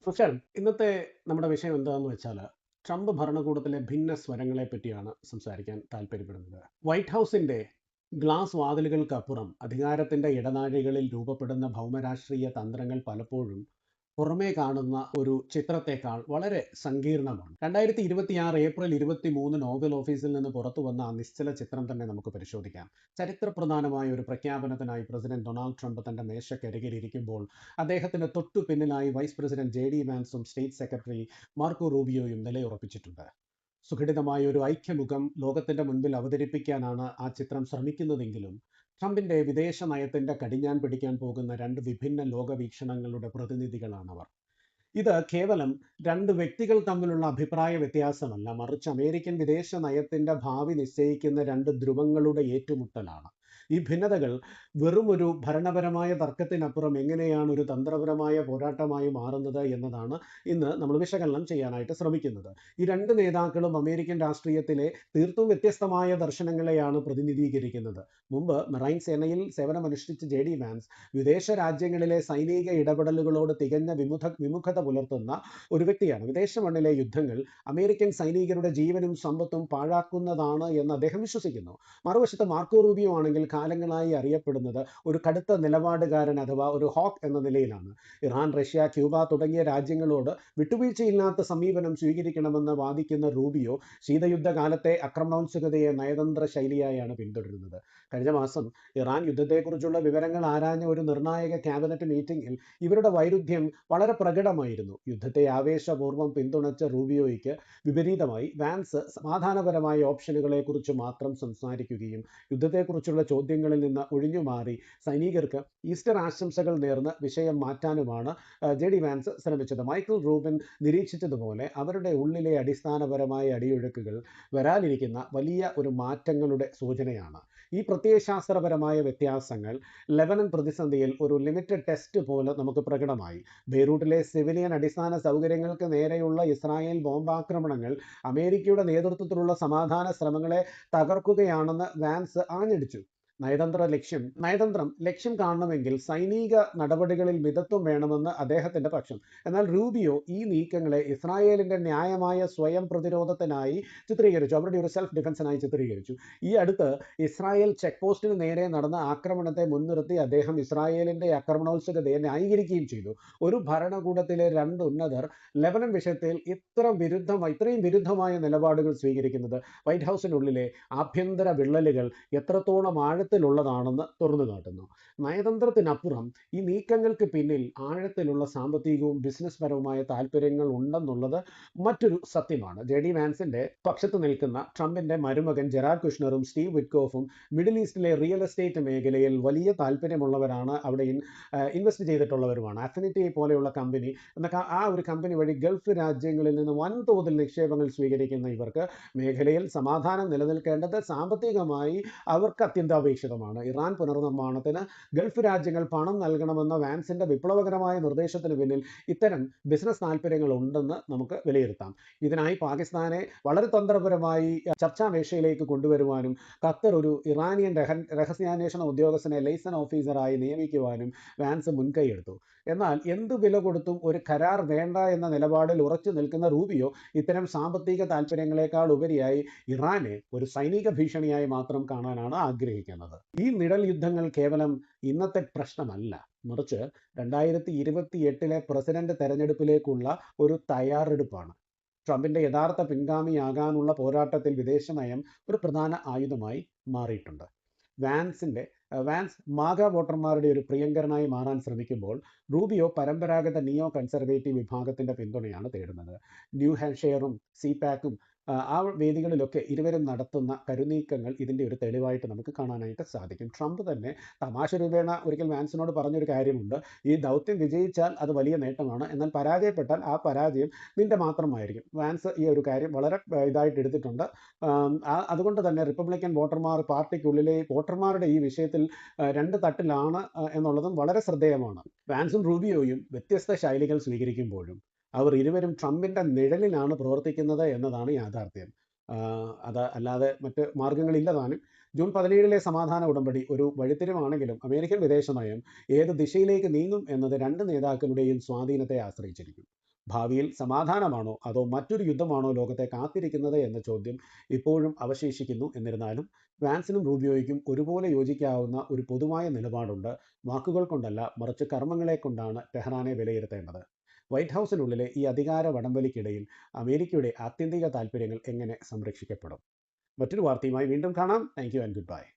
നമസ്കാരം. ഇന്നത്തെ നമ്മുടെ വിഷയം എന്താണെന്ന് വെച്ചാൽ ട്രംപ് ഭരണകൂടത്തിലെ ഭിന്ന സ്വരങ്ങളെ പറ്റിയാണ് സംസാരിക്കാൻ താല്പര്യപ്പെടുന്നത്. വൈറ്റ് ഹൗസിന്റെ ഗ്ലാസ് വാതിലുകൾക്കപ്പുറം അധികാരത്തിന്റെ ഇടനാഴികളിൽ രൂപപ്പെടുന്ന ഭൗമരാഷ്ട്രീയ തന്ത്രങ്ങൾ പലപ്പോഴും പുറമേ കാണുന്ന ഒരു ചിത്രത്തേക്കാൾ വളരെ സങ്കീർണമാണ്. 2026 ഏപ്രിൽ 23 ഓവൽ ഓഫീസിൽ നിന്ന് പുറത്തു വന്ന ആ നിശ്ചല ചിത്രം തന്നെ നമുക്ക് പരിശോധിക്കാം. ചരിത്രപ്രധാനമായ ഒരു പ്രഖ്യാപനത്തിനായി പ്രസിഡന്റ് ഡൊണാൾഡ് ട്രംപ് തന്റെ മേശക്കരികിൽ ഇരിക്കുമ്പോൾ അദ്ദേഹത്തിന് തൊട്ടു പിന്നിലായി വൈസ് പ്രസിഡന്റ് JD വാൻസും സ്റ്റേറ്റ് സെക്രട്ടറി മാർക്കോ റൂബിയോയും നിലയുറപ്പിച്ചിട്ടുണ്ട്. സുഘടിതമായ ഒരു ഐക്യമുഖം ലോകത്തിന്റെ മുൻപിൽ അവതരിപ്പിക്കാനാണ് ആ ചിത്രം ശ്രമിക്കുന്നതെങ്കിലും ട്രംപിന്റെ വിദേശ നയത്തിന്റെ കടിഞ്ഞാൺ പിടിക്കാൻ പോകുന്ന രണ്ട് വിഭിന്ന ലോകവീക്ഷണങ്ങളുടെ പ്രതിനിധികളാണവർ. ഇത് കേവലം രണ്ട് വ്യക്തികൾ തമ്മിലുള്ള അഭിപ്രായ വ്യത്യാസമല്ല, മറിച്ച് അമേരിക്കൻ വിദേശ നയത്തിന്റെ ഭാവി നിശ്ചയിക്കുന്ന രണ്ട് ധ്രുവങ്ങളുടെ ഏറ്റുമുട്ടലാണ്. ഈ ഭിന്നതകൾ വെറുമൊരു ഭരണപരമായ തർക്കത്തിനപ്പുറം എങ്ങനെയാണ് ഒരു തന്ത്രപരമായ പോരാട്ടമായി മാറുന്നത് എന്നതാണ് ഇന്ന് നമ്മൾ വിശകലനം ചെയ്യാനായിട്ട് ശ്രമിക്കുന്നത്. ഈ രണ്ട് നേതാക്കളും അമേരിക്കൻ രാഷ്ട്രീയത്തിലെ തീർത്തും വ്യത്യസ്തമായ ദർശനങ്ങളെയാണ് പ്രതിനിധീകരിക്കുന്നത്. മുമ്പ് മറൈൻ സേനയിൽ സേവനമനുഷ്ഠിച്ച JD വാൻസ് വിദേശ രാജ്യങ്ങളിലെ സൈനിക ഇടപെടലുകളോട് തികഞ്ഞ വിമുഖത പുലർത്തുന്ന ഒരു വ്യക്തിയാണ്. വിദേശ മണ്ണിലെ യുദ്ധങ്ങൾ അമേരിക്കൻ സൈനികരുടെ ജീവനും സമ്പത്തും പാഴാക്കുന്നതാണ് എന്ന് അദ്ദേഹം വിശ്വസിക്കുന്നു. മറുവശത്ത് മാർക്കോ റൂബിയോ ആണെങ്കിൽ കാലങ്ങളായി അറിയപ്പെടുന്നത് ഒരു കടുത്ത നിലപാടുകാരൻ അഥവാ ഒരു ഹോക്ക് എന്ന നിലയിലാണ്. ഇറാൻ, റഷ്യ, ക്യൂബ തുടങ്ങിയ രാജ്യങ്ങളോട് വിട്ടുവീഴ്ചയില്ലാത്ത സമീപനം സ്വീകരിക്കണമെന്ന് വാദിക്കുന്ന റൂബിയോ ശീതയുദ്ധകാലത്തെ ആക്രമണോത്സുകതയെ നയതന്ത്ര ശൈലിയായാണ് പിന്തുടരുന്നത്. കഴിഞ്ഞ മാസം ഇറാൻ യുദ്ധത്തെക്കുറിച്ചുള്ള വിവരങ്ങൾ ആരാഞ്ഞ ഒരു നിർണായക ക്യാബിനറ്റ് മീറ്റിംഗിൽ ഇവരുടെ വൈരുദ്ധ്യം വളരെ പ്രകടമായിരുന്നു. യുദ്ധത്തെ ആവേശപൂർവ്വം പിന്തുണച്ച റൂബിയോയ്ക്ക് വിപരീതമായി വാൻസ് സമാധാനപരമായ ഓപ്ഷനുകളെ കുറിച്ച് മാത്രം സംസാരിക്കുകയും യുദ്ധത്തെക്കുറിച്ചുള്ള ചോദ്യങ്ങളിൽ നിന്ന് ഒഴിഞ്ഞുമാറി സൈനികർക്ക് ഈസ്റ്റർ ആശംസകൾ നേർന്ന് വിഷയം മാറ്റാനുമാണ് JD വാൻസ് ശ്രമിച്ചത്. മൈക്കിൾ റൂബിൻ നിരീക്ഷിച്ചതുപോലെ അവരുടെ ഉള്ളിലെ അടിസ്ഥാനപരമായ അടിയൊഴുക്കുകൾ വരാനിരിക്കുന്ന വലിയ ഒരു മാറ്റങ്ങളുടെ സൂചനയാണ്. ഈ പ്രത്യയശാസ്ത്രപരമായ വ്യത്യാസങ്ങൾ ലെബനൻ പ്രതിസന്ധിയിൽ ഒരു ലിമിറ്റഡ് ടെസ്റ്റ് പോലെ നമുക്ക് പ്രകടമായി. ബെയ്റൂട്ടിലെ സിവിലിയൻ അടിസ്ഥാന സൗകര്യങ്ങൾക്ക് നേരെയുള്ള ഇസ്രായേൽ ബോംബാക്രമണങ്ങൾ അമേരിക്കയുടെ നേതൃത്വത്തിലുള്ള സമാധാന ശ്രമങ്ങളെ തകർക്കുകയാണെന്ന് വാൻസ് ആഞ്ഞടിച്ചു. നയതന്ത്രം ലക്ഷ്യം കാണണമെങ്കിൽ സൈനിക നടപടികളിൽ മിതത്വം വേണമെന്ന് അദ്ദേഹത്തിന്റെ പക്ഷം. എന്നാൽ റൂബിയോ ഈ നീക്കങ്ങളെ ഇസ്രായേലിന്റെ ന്യായമായ സ്വയം പ്രതിരോധത്തിനായി ചിത്രീകരിച്ചു, അവരുടെ ഒരു സെൽഫ് ഡിഫൻസിനായി ചിത്രീകരിച്ചു. ഈ അടുത്ത് ഇസ്രായേൽ ചെക്ക് പോസ്റ്റിന് നേരെ നടന്ന ആക്രമണത്തെ മുൻനിർത്തി അദ്ദേഹം ഇസ്രായേലിന്റെ ആക്രമണോത്സുകതയെ ന്യായീകരിക്കുകയും ചെയ്തു. ഒരു ഭരണകൂടത്തിലെ രണ്ട് ഉന്നതർ ലെബനൻ വിഷയത്തിൽ ഇത്രയും വിരുദ്ധമായ നിലപാടുകൾ സ്വീകരിക്കുന്നത് വൈറ്റ് ഹൗസിനുള്ളിലെ ആഭ്യന്തര വിള്ളലുകൾ എത്രത്തോളം ആഴത്തിലുള്ളതാണെന്ന് തുറന്നു കാട്ടുന്നു. നയതന്ത്രത്തിനപ്പുറം ഈ നീക്കങ്ങൾക്ക് പിന്നിൽ ആഴത്തിലുള്ള സാമ്പത്തികവും ബിസിനസ് പരവുമായ താല്പര്യങ്ങൾ ഉണ്ടെന്നുള്ളത് മറ്റൊരു സത്യമാണ്. JD വാൻസിന്റെ പക്ഷത്ത് നിൽക്കുന്ന ട്രംപിന്റെ മരുമകൻ ജെറാഡ് കുഷ്ണറും സ്റ്റീവ് വിറ്റ്കോഫും മിഡിൽ ഈസ്റ്റിലെ റിയൽ എസ്റ്റേറ്റ് മേഖലയിൽ വലിയ താല്പര്യമുള്ളവരാണ്, അവിടെ ഇൻവെസ്റ്റ് ചെയ്തിട്ടുള്ളവരുമാണ്. അഫിനിറ്റി പോലെയുള്ള കമ്പനി എന്നൊക്കെ ആ ഒരു കമ്പനി വഴി ഗൾഫ് രാജ്യങ്ങളിൽ നിന്ന് വൻതോതിൽ നിക്ഷേപങ്ങൾ സ്വീകരിക്കുന്ന ഇവർക്ക് മേഖലയിൽ സമാധാനം നിലനിൽക്കേണ്ടത് സാമ്പത്തികമായി അവർക്ക് അത്യന്താപേക്ഷിതമാണ്. ഇറാൻ പുനർനിർമ്മാണത്തിന് ഗൾഫ് രാജ്യങ്ങൾ പണം നൽകണമെന്ന വാൻസിന്റെ വിപ്ലവകരമായ നിർദ്ദേശത്തിന് പിന്നിൽ ഇത്തരം ബിസിനസ് താല്പര്യങ്ങൾ ഉണ്ടെന്ന് നമുക്ക് വിലയിരുത്താം. ഇതിനായി പാകിസ്ഥാനെ വളരെ തന്ത്രപരമായി ചർച്ചാമേശയിലേക്ക് കൊണ്ടുവരുവാനും ഖത്തർ ഒരു ഇറാനിയൻ രഹസ്യാന്വേഷണ ഉദ്യോഗസ്ഥനെ ലൈസൺ ഓഫീസറായി നിയമിക്കുവാനും വാൻസ് മുൻകൈയെടുത്തു. എന്നാൽ എന്തു വില കൊടുത്തും ഒരു കരാർ വേണ്ട എന്ന നിലപാടിൽ ഉറച്ചു നിൽക്കുന്ന റൂബിയോ ഇത്തരം സാമ്പത്തിക താല്പര്യങ്ങളെക്കാൾ ഉപരിയായി ഇറാനെ ഒരു സൈനിക ഭീഷണിയായി മാത്രം കാണാനാണ് ആഗ്രഹിക്കുന്നത്. ഈ നിഴൽ യുദ്ധങ്ങൾ കേവലം ഇന്നത്തെ പ്രശ്നമല്ല, മറിച്ച് 2028 പ്രസിഡന്റ് തെരഞ്ഞെടുപ്പിലേക്കുള്ള ഒരു തയ്യാറെടുപ്പാണ്. ട്രംപിന്റെ യഥാർത്ഥ പിൻഗാമിയാകാനുള്ള പോരാട്ടത്തിൽ വിദേശ നയം ഒരു പ്രധാന ആയുധമായി മാറിയിട്ടുണ്ട്. വാൻസ് മാഗ വോട്ടർമാരുടെ ഒരു പ്രിയങ്കരനായി മാറാൻ ശ്രമിക്കുമ്പോൾ റൂബിയോ പരമ്പരാഗത നിയോ കൺസർവേറ്റീവ് വിഭാഗത്തിന്റെ പിന്തുണയാണ് തേടുന്നത്. ന്യൂ ഹാംഷെയറും CPACും ആ വേദികളിലൊക്കെ ഇരുവരും നടത്തുന്ന കരുനീക്കങ്ങൾ ഇതിൻ്റെ ഒരു തെളിവായിട്ട് നമുക്ക് കാണാനായിട്ട് സാധിക്കും. ട്രംപ് തന്നെ തമാശ രൂപേണ ഒരിക്കൽ വാൻസിനോട് പറഞ്ഞൊരു കാര്യമുണ്ട്: ഈ ദൗത്യം വിജയിച്ചാൽ അത് വലിയ നേട്ടമാണ്, എന്നാൽ പരാജയപ്പെട്ടാൽ ആ പരാജയം നിന്റെ മാത്രമായിരിക്കും. വാൻസ് ഈ ഒരു കാര്യം വളരെ ഇതായിട്ട് എടുത്തിട്ടുണ്ട്. അതുകൊണ്ട് തന്നെ റിപ്പബ്ലിക്കൻ വോട്ടർമാർ പാർട്ടിക്കുള്ളിലെ വോട്ടർമാരുടെ ഈ വിഷയത്തിൽ രണ്ട് തട്ടിലാണ് എന്നുള്ളതും വളരെ ശ്രദ്ധേയമാണ്. വാൻസും റൂബിയോയും വ്യത്യസ്ത ശൈലികൾ സ്വീകരിക്കുമ്പോഴും അവർ ഇരുവരും ട്രംപിന്റെ നിഴലിലാണ് പ്രവർത്തിക്കുന്നത് എന്നതാണ് യാഥാർത്ഥ്യം. അത് അല്ലാതെ മറ്റ് മാർഗങ്ങളില്ല താനും. ജൂൺ 17 സമാധാന ഉടമ്പടി ഒരു വഴിത്തിരിവാണെങ്കിലും അമേരിക്കൻ വിദേശ നയം ഏത് ദിശയിലേക്ക് നീങ്ങും എന്നത് രണ്ട് നേതാക്കളുടെയും സ്വാധീനത്തെ ആശ്രയിച്ചിരിക്കും. ഭാവിയിൽ സമാധാനമാണോ അതോ മറ്റൊരു യുദ്ധമാണോ ലോകത്തെ കാത്തിരിക്കുന്നത് എന്ന ചോദ്യം ഇപ്പോഴും അവശേഷിക്കുന്നു. എന്നിരുന്നാലും വാൻസിനും റൂബിയോയ്ക്കും ഒരുപോലെ യോജിക്കാവുന്ന ഒരു പൊതുവായ നിലപാടുണ്ട്. വാക്കുകൾ കൊണ്ടല്ല, മറിച്ച് കർമ്മങ്ങളെ കൊണ്ടാണ് ടെഹ്റാനെ വിലയിരുത്തേണ്ടത്. വൈറ്റ് ഹൗസിനുള്ളിലെ ഈ അധികാര വടംവലിക്കിടയിൽ അമേരിക്കയുടെ ആത്യന്തിക താൽപ്പര്യങ്ങൾ എങ്ങനെ സംരക്ഷിക്കപ്പെടും? മറ്റൊരു വാർത്തയുമായി വീണ്ടും കാണാം. Thank you and good bye.